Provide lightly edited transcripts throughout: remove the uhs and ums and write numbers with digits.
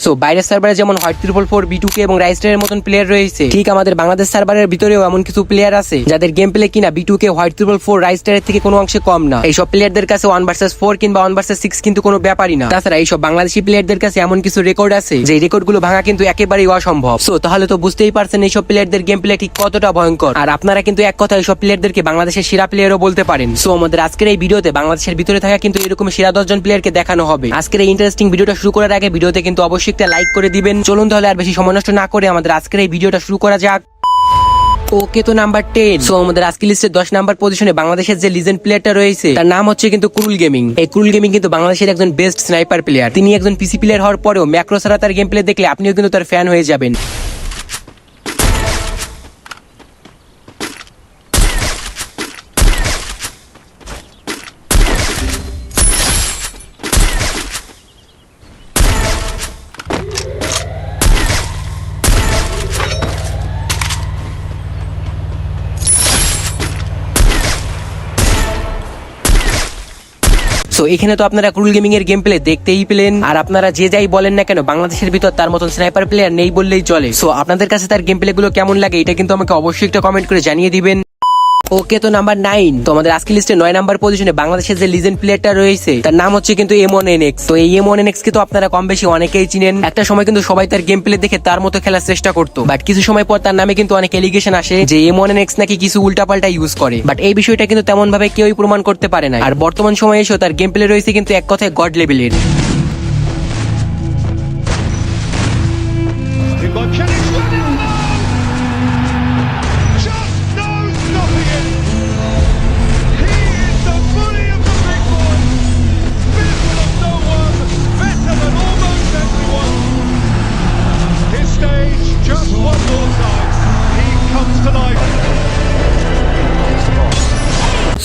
So বাইরের সার্ভারে যেমন হোয়াইট 444, B2K এবং রাইস্টারের মতন প্লেয়ার রয়েছে, ঠিক আমাদের বাংলাদেশ সার্ভারের ভিতরেও এমন কিছু প্লেয়ার আছে যাদের গেম প্লে কিনা B2K, হোয়াইট 444, রাইস্টারের থেকে কোনো অংশে কম না। এইসব প্লেয়ারদের কাছে 1 vs 4 কিংবা 1 vs 6 কিন্তু কোনো ব্যাপারই না। তাছাড়া এইসব বাংলাদেশি প্লেয়ারদের কাছে এমন কিছু রেকর্ড আছে যে রেকর্ড গুলো ভাঙা কিন্তু একেবারেই অসম্ভব। সো তাহলে তো বুঝতেই পারছেন এইসব প্লেয়ারদের গেম প্লে ঠিক কতটা ভয়ঙ্কর। আর আপনারা কিন্তু এক কথা এইসব প্লেয়ারদেরকে বাংলাদেশের সেরা প্লেয়ারও বলতে পারেন। সো আমাদের আজকের এই ভিডিওতে বাংলাদেশের ভিতরে থাকা কিন্তু এরকম সেরা 10 জন প্লেয়ারকে দেখানো হবে। আজকের এই ইন্টারেস্টিং ভিডিওটা শুরু করার আগে ভিডিওতে কিন্তু অবশ্যই একটা লাইক করে দিবেন। চলুন তাহলে আর বেশি সময় নষ্ট না করে আমাদের আজকের এই ভিডিওটা শুরু করা যাক। ওকে, তো নাম্বার 10। সো আমাদের আজকে লিস্টে 10 নাম্বার পজিশনে বাংলাদেশের যে লিজেন্ড প্লেয়ারটা রয়েছে তার নাম হচ্ছে কিন্তু ক্রুল গেমিং। এই ক্রুল গেমিং কিন্তু বাংলাদেশের একজন বেস্ট স্নাইপার প্লেয়ার। তিনি একজন পিসি প্লেয়ার হওয়ার পরেও ম্যাক্রো ছাড়া তার গেম প্লে দেখলে আপনিও কিন্তু তার ফ্যান হয়ে যাবেন। সো এখানে তো আপনারা ক্রুল গেমিং এর গেম প্লে দেখতেই পেলেন। আর আপনারা যে যাই বলেন না কেন, বাংলাদেশের ভিতর তার মতন স্নাইপার প্লেয়ার নেই বললেই চলে। সো আপনাদের কাছে তার গেম প্লে গুলো কেমন লাগে এটা কিন্তু আমাকে অবশ্যই একটা কমেন্ট করে জানিয়ে দিবেন। ওকে, তো নাম্বার 9। তো আমাদের আজকে লিস্টে 9 নাম্বার পজিশনে বাংলাদেশের যে লিজেন্ড প্লেয়ারটা রয়েছে তার নাম হচ্ছে কিন্তু M1NX। তো এই M1NX কে তো আপনারা কম বেশি অনেকেই চিনেন। একটা সময় কিন্তু সবাই তার গেম প্লে দেখে তার মতো খেলার চেষ্টা করতো, বাট কিছু সময় পর তার নামে কিন্তু অনেক এলিগেশন আসে যে M1NX নাকি কিছু উল্টাপাল্টা ইউজ করে। বাট এই বিষয়টা কিন্তু তেমন ভাবে কেউই প্রমাণ করতে পারে না। আর বর্তমান সময়ে এসেও তার গেম প্লে রয়েছে কিন্তু এক কথায় গড লেভেলের।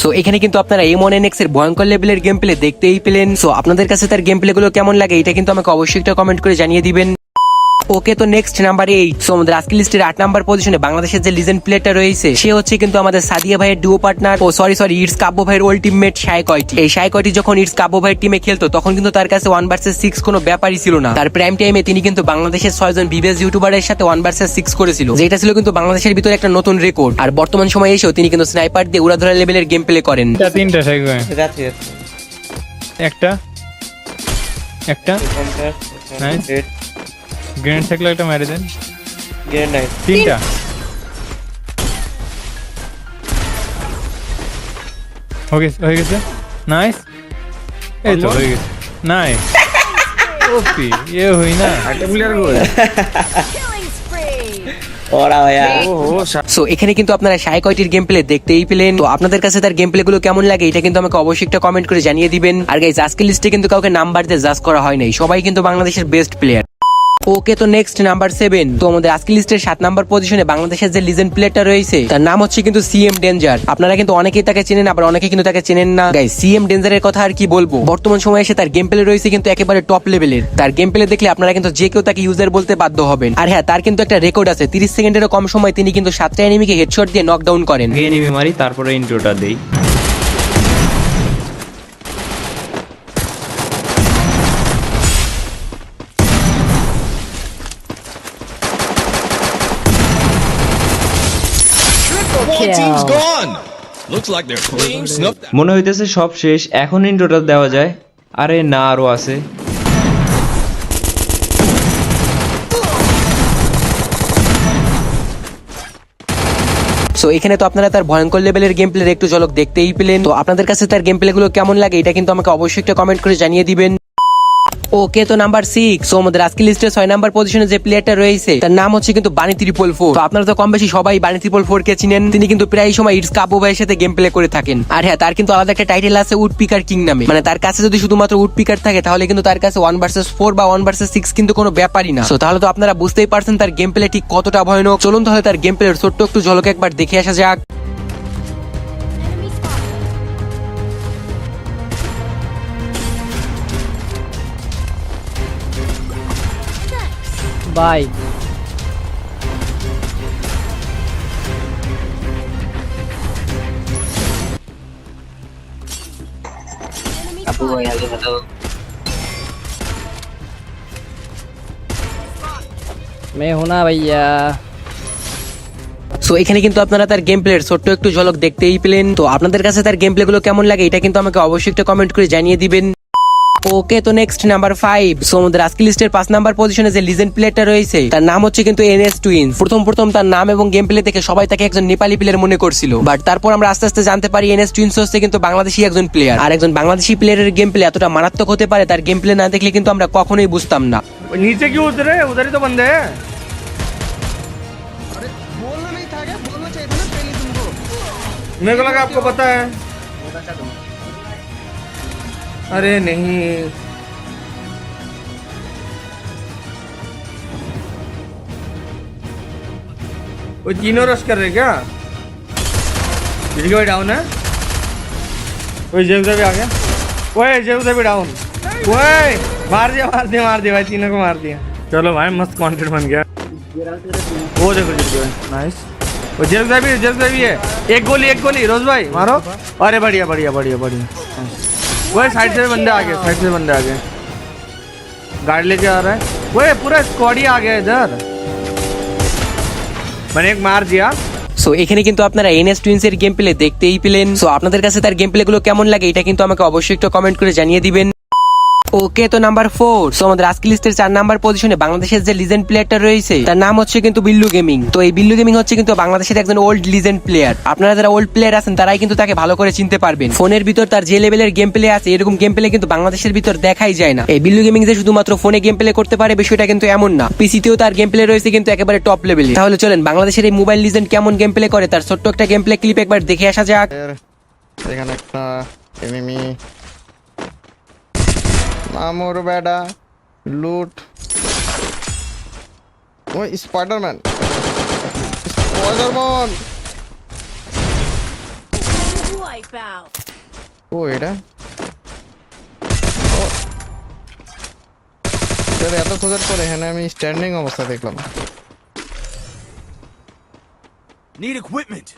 সো এখানে কিন্তু আপনারা M1NX এর ভয়ঙ্কর লেভেলের গেম প্লে দেখতেই পেলেন। সো আপনাদের কাছে তার গেম প্লে গুলো কেমন লাগে এটা কিন্তু আমাকে অবশ্যই একটা কমেন্ট করে জানিয়ে দিবেন। ওকে, তো নেক্সট নাম্বার 8। সো আমাদের আজকের লিস্টের 8 নাম্বার পজিশনে বাংলাদেশের যে লিজেন্ড প্লেয়ারটা রয়েছে সে হচ্ছে কিন্তু আমাদের সাদিয়া ভাইয়ের ডুও পার্টনার, সরি ইটস কাব্য ভাইয়ের ওল্ড টিমমেট শায়কয়টি। এই শায়কয়টি যখন ইটস কাব্য ভাইয়ের টিমে খেলতো তখন কিন্তু তার কাছে 1 vs 6 কোনো ব্যাপারই ছিল না। তার প্রাইম টাইমে তিনি কিন্তু বাংলাদেশের 6 জন বিবেস ইউটিউবারের সাথে 1 vs 6 করেছিল, যেটা ছিল কিন্তু বাংলাদেশের ভিতরে একটা নতুন রেকর্ড। আর বর্তমান সময়ে এসেও তিনি কিন্তু স্নাইপার দিয়ে উড়াধরা লেভেলের গেম প্লে করেন। তিনটা একটা নাইস গ্রেনেড থাকলে একটা মেরে দেন। তিনটা হয়ে গেছে। নাইস, এই তো হয়ে গেছে। নাইস, ওপি এ হই না একটা প্লেয়ার গোল। সো এখানে কিন্তু আপনারা শায়কয়টির গেম প্লে দেখতেই পেলেন। তো আপনাদের কাছে তার গেম প্লে গুলো কেমন লাগে এটা কিন্তু আমাকে অবশ্যই একটা কমেন্ট করে জানিয়ে দিবেন। আর গাইস, আজকের লিস্টে কিন্তু কাউকে নাম্বার দিয়ে জাজ করা হয় নাই, সবাই কিন্তু বাংলাদেশের বেস্ট প্লেয়ার। ওকে, তো নেক্সট নাম্বার 7। তো আমাদের আজকের লিস্টের 7 নাম্বার পজিশনে বাংলাদেশের যে লিজেন্ড প্লেয়ারটা রয়েছে তার নাম হচ্ছে কিন্তু CM ডেঞ্জার। আপনারা কিন্তু অনেকেই তাকে চেনেন, আবার অনেকেই কিন্তু তাকে চেনেন না। গাইস, CM ডেঞ্জারের কথা আর কি বলবো, বর্তমান সময়ে এসে তার গেম প্লে রয়েছে কিন্তু একেবারে টপ লেভেলের। তার গেম প্লে দেখলে আপনারা কিন্তু যে কেউ তাকে ইউজার বলতে বাধ্য হবেন। আর হ্যাঁ, তার কিন্তু একটা রেকর্ড আছে, 30 সেকেন্ডেরও কম সময় তিনি কিন্তু 7টা এনিমিকে হেডশট দিয়ে নকডাউন করেন। এনিমি মারি তারপরে ইন্ট্রোটা দেই। মনে হইতেছে সব শেষ, এখন ইন্ট্রোটা দেওয়া যায়। আরে না, আরো আছে। সো এখানে তো আপনারা তার ভয়ঙ্কর লেভেলের গেম প্লের একটু ঝলক দেখতেই পেলেন। তো আপনাদের কাছে তার গেম প্লে গুলো কেমন লাগে এটা কিন্তু আমাকে অবশ্যই একটা কমেন্ট করে জানিয়ে দিবেন। ওকে, তো নাম্বার 6। সো আমাদের আজকের লিস্টে 6 নাম্বার পজিশনে যে প্লেয়ারটা রয়েছে তার নাম হচ্ছে কিন্তু বানি 444। তো আপনারা তো কম বেশি সবাই বানি 444 কে চিনেন। তিনি কিন্তু প্রায় সময় ইটস কাব্য ভাইয়ের সাথে গেম প্লে করে থাকেন। আর হ্যাঁ, তার কিন্তু আলাদা একটা টাইটেল আছে উড পিকার কিং নামে। মানে তার কাছে যদি শুধুমাত্র উড পিকার থাকে তাহলে কিন্তু তার কাছে 1 vs 4 বা 1 vs 6 কিন্তু কোনো ব্যাপারই না। সো তাহলে তো আপনারা বুঝতেই পারছেন তার গেম প্লে ঠিক কতটা ভয়ানক। চলুন তাহলে তার গেম প্লের ছোট্ট একটু ঝলক একবার দেখে আসা যাক। বাই আপু ভাই আগে হ্যালো मैं हूं ना भैया। সো এখানে কিন্তু আপনারা তার গেম প্লের ছোট্ট একটু ঝলক দেখতেই পেলেন। তো আপনাদের কাছে তার গেম প্লে গুলো কেমন লাগে এটা কিন্তু আমাকে অবশ্যই একটা কমেন্ট করে জানিয়ে দিবেন। ওকে, তো নেক্সট নাম্বার 5। সো আমাদের আজকে লিস্টের 5 নাম্বার পজিশনে যে লিজেন্ড প্লেয়ারটা রয়েছে তার নাম হচ্ছে কিন্তু এনএস টুইন্স। প্রথম তার নাম এবং গেম প্লে দেখে সবাই তাকে একজন নেপালি প্লেয়ার মনে করছিল, বাট তারপর আমরা আস্তে আস্তে জানতে পারি এনএস টুইন্স হচ্ছে কিন্তু বাংলাদেশি একজন প্লেয়ার। আর একজন বাংলাদেশি প্লেয়ারের গেম প্লে এতটা মারাত্মক হতে পারে তার গেম প্লে না দেখলে কিন্তু আমরা কখনোই বুঝতাম না। नीचे क्यों उतरे? उधर ही तो बंदे हैं। बोलना नहीं था क्या? बोलना चाहिए था ना पहले तुमको। मेरे को लगा आपको पता है। अरे नहीं, वो तीनों रश कर रहे क्या? बिजली भाई डाउन है। वही जेब भी आ गया। ओए जेब भी डाउन। ओए मार दिया भाई, तीनों को मार दिया। चलो भाई मस्त कंटेंट बन गया। वो देखो जीत गए, नाइस। वो जेब भी है। एक गोली रोज भाई मारो। अरे बढ़िया। वो साइड से बंदे आ गए, गाड़ी लेके आ रहा है। वो पूरा स्क्वाड ही आ गया इधर। मैंने एक मार दिया। সো এখানে কিন্তু আপনারা এনএস টুইন্স এর গেম প্লে দেখতেই পেলেন। সো আপনাদের কাছে তার গেম প্লে গুলো কেমন লাগে এটা কিন্তু আমাকে অবশ্যই একটু কমেন্ট করে জানিয়ে দিবেন। ওকে, তো নাম্বার 4। সো আমাদের আজকে লিস্টের 4 নাম্বার পজিশনে বাংলাদেশের যে লিজেন্ড প্লেয়ারটা রয়েছে তার নাম হচ্ছে কিন্তু বিল্লু গেমিং। তো এই বিল্লু গেমিং হচ্ছে কিন্তু বাংলাদেশের একজন ওল্ড লিজেন্ড প্লেয়ার। আপনারা যারা ওল্ড প্লেয়ার আছেন তারাই কিন্তু তাকে ভালো করে চিনতে পারবেন। ফোনের ভিতর তার যে লেভেলের গেম প্লে আছে এরকম গেম প্লে কিন্তু বাংলাদেশের ভিতর দেখাই যায় না। এই বিল্লু গেমিং যে শুধুমাত্র ফোনে গেম প্লে করতে পারে বিষয়টা কিন্তু এমন না, পিসিতেও তার গেম প্লে রয়েছে কিন্তু একেবারে টপ লেভেলে। তাহলে চলেন বাংলাদেশের এই মোবাইল লিজেন্ড কেমন গেম প্লে করে তার ছোট্ট একটা গেম প্লে ক্লিপ একবার দেখে আসা যাক। এখানে একটা এনিমি মামুর বেডা লুট। ওই স্পাইডারম্যান ও এটা এত খোঁজার পরে এখানে আমি স্ট্যান্ডিং অবস্থা দেখলাম। Need equipment.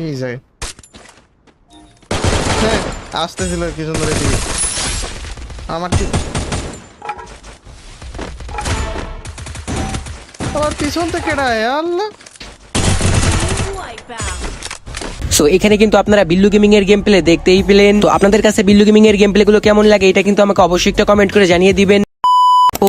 এই যায় হ্যাঁ আসতেছিল কিছু ধরে দিকে আমার কি আমার পিছন থেকে আল্লাহ। সো এখানে কিন্তু আপনারা বিল্লু গেমিং এর গেম প্লে দেখতেই পেলেন। তো আপনাদের কাছে বিল্লু গেমিং এর গেম প্লে গুলো কেমন লাগে এটা কিন্তু আমাকে অবশ্যই একটা কমেন্ট করে জানিয়ে দিবেন।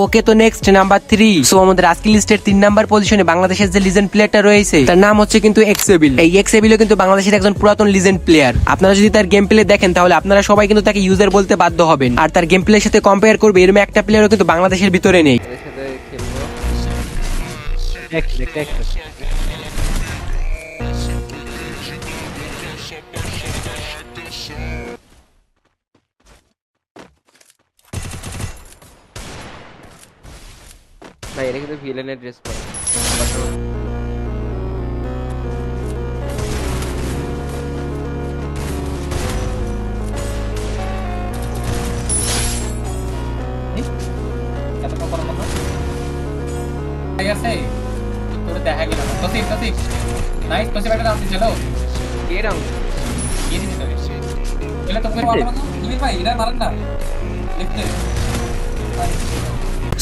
ওকে, তো নেক্সট নাম্বার 3। সো আমাদের আজকে লিস্টের 3 নাম্বার পজিশনে বাংলাদেশের যে লিজেন্ড প্লেয়ারটা রয়েছে তার নাম হচ্ছে কিন্তু এক্সেবিল। এই এক্সেবিলও কিন্তু বাংলাদেশের একজন পুরাতন লিজেন্ড প্লেয়ার। আপনারা যদি তার গেম প্লে দেখেন তাহলে আপনারা সবাই কিন্তু তাকে ইউজার বলতে বাধ্য হবেন। আর তার গেম প্লের সাথে কম্পেয়ার করবে এরকম একটা প্লেয়ারও কিন্তু বাংলাদেশের ভিতরে নেই। ভাই এটা কিন্তু ভিলেনের ড্রেস পরে।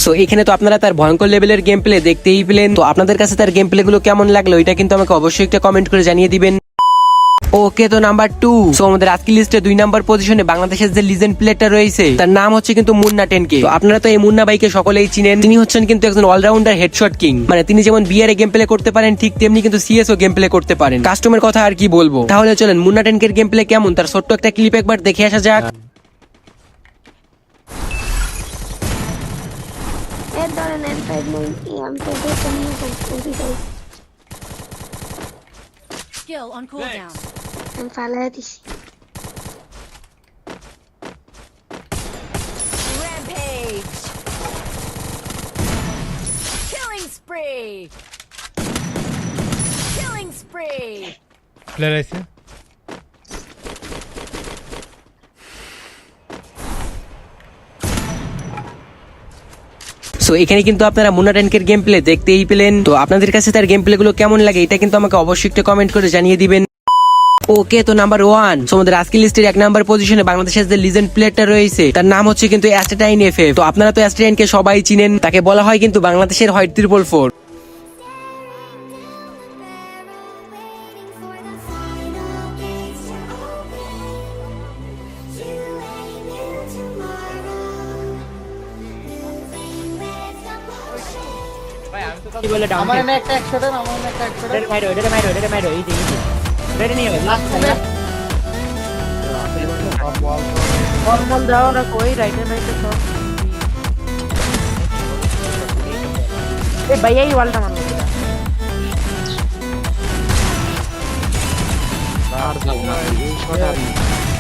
সো এখানে তো আপনারা তার ভয়ঙ্কর লেভেলের গেম প্লে দেখতেই পেলেন। তো আপনাদের কাছে তার গেম প্লে গুলো কেমন লাগলো এটা কিন্তু আমাকে অবশ্যই একটা কমেন্ট করে জানিয়ে দিবেন। ওকে, তো নাম্বার 2। সো আমাদের আজকে লিস্টে 2 নাম্বার পজিশনে বাংলাদেশের যে লিজেন্ড প্লেয়ারটা রয়েছে তার নাম হচ্ছে কিন্তু মুন্না 10K। তো আপনারা তো এই মুন্না ভাইকে সকলেই চিনেন। তিনি হচ্ছেন কিন্তু একজন অলরাউন্ডার হেডশট কিং। মানে তিনি যেমন বিআর এ গেম প্লে করতে পারেন ঠিক তেমনি কিন্তু সিএসও গেম প্লে করতে পারেন। কাস্টমের কথা আর কি বলবো। তাহলে চলেন মুন্না 10K এর গেম প্লে কেমন তার ছোট্ট একটা ক্লিপ একবার দেখে আসা যাক। Skill on cooldown. Rampage. Killing spree. Killing spree. Player আছে। সো এখানে কিন্তু আপনারা মুন্না 10K এর গেম প্লে দেখতেই পেলেন। তো আপনাদের কাছে তার গেম প্লে গুলো কেমন লাগে এটা কিন্তু আমাকে অবশ্যই একটা কমেন্ট করে জানিয়ে দিবেন। ওকে, তো নাম্বার 1 আমাদের আজকের লিস্টের 1 নাম্বার পজিশনে বাংলাদেশের যে লিজেন্ড প্লেয়ারটা রয়েছে তার নাম হচ্ছে কিন্তু অ্যাস্টেটাইন এফএফ। তো আপনারা তো অ্যাস্টেটাইনকে সবাই চিনেন, তাকে বলা হয় কিন্তু বাংলাদেশের হোয়াইট 444।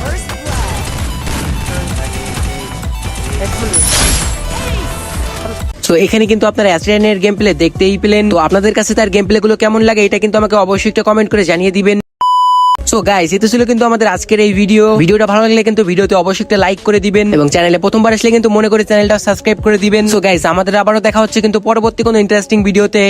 First blood. সো এখানে কিন্তু আপনারা অ্যাস্ট্রেনের গেম প্লে দেখতেই পেলেন। তো আপনাদের কাছে তার গেম প্লে গুলো কেমন লাগে এটা কিন্তু আমাকে অবশ্যই একটা কমেন্ট করে জানিয়ে দিবেন। সো গাইস, এটা ছিল কিন্তু আমাদের আজকের এই ভিডিওটা ভালো লাগলে কিন্তু ভিডিওতে অবশ্যই একটা লাইক করে দিবেন এবং চ্যানেলে প্রথমবার আসলে কিন্তু মনে করে চ্যানেলটা সাবস্ক্রাইব করে দিবেন। সো গাইস, আমাদের আবারও দেখা হচ্ছে কিন্তু পরবর্তী কোনো ইন্টারেস্টিং ভিডিওতে।